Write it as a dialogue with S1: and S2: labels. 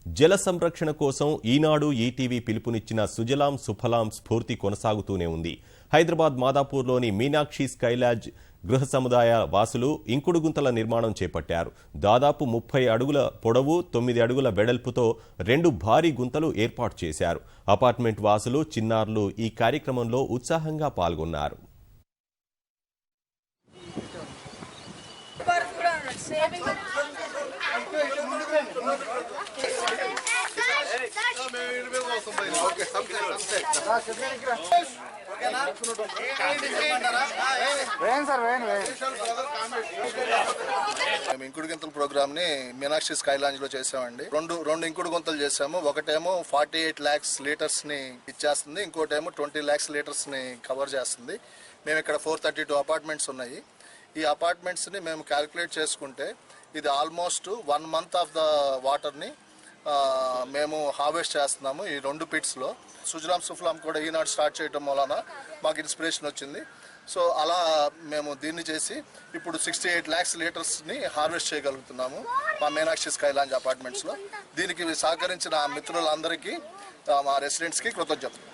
S1: జల సంరక్షణ కోసం ఈనాడు ఈటీవీ పిలుపునిచ్చిన సుజలాం సుఫలాం స్ఫూర్తి కొనసాగుతూనే ఉంది. హైదరాబాద్ మాదాపూర్లోని మీనాక్షి స్కైలాజ్ గృహ సముదాయ వాసులు ఇంకుడు గుంతల నిర్మాణం చేపట్టారు. దాదాపు 30 అడుగుల పొడవు 9 అడుగుల వెడల్పుతో 2 భారీ గుంతలు ఏర్పాటు చేశారు. అపార్ట్మెంట్ వాసులు, చిన్నారులు ఈ కార్యక్రమంలో ఉత్సాహంగా పాల్గొన్నారు.
S2: ఇంకుడు గుంతల ప్రోగ్రామ్ ని మీనాక్షి స్కై లాంజ్ లో చేసామండి. రెండు ఇంకుడు గుంతలు చేసాము. ఒకటేమో 48 lakhs లీటర్స్ ని ఇచ్చేస్తుంది, ఇంకోటేమో 20 lakhs లీటర్స్ ని కవర్ చేస్తుంది. మేము ఇక్కడ 432 అపార్ట్మెంట్స్ ఉన్నాయి. ఈ అపార్ట్మెంట్స్ ని మేము క్యాలిక్యులేట్ చేసుకుంటే ఇది almost 1 month of the water ని మేము హార్వెస్ట్ చేస్తున్నాము ఈ 2 pits లో. సుజలాం సుఫలాం కూడా ఈనాడు స్టార్ట్ చేయడం వలన మాకు ఇన్స్పిరేషన్ వచ్చింది. సో అలా మేము దీన్ని చేసి ఇప్పుడు 68 lakhs లీటర్స్ని హార్వెస్ట్ చేయగలుగుతున్నాము మా మీనాక్షి స్కై లాంజ్ అపార్ట్మెంట్స్లో. దీనికి సహకరించిన మిత్రులందరికీ, మా రెసిడెంట్స్కి కృతజ్ఞతలు.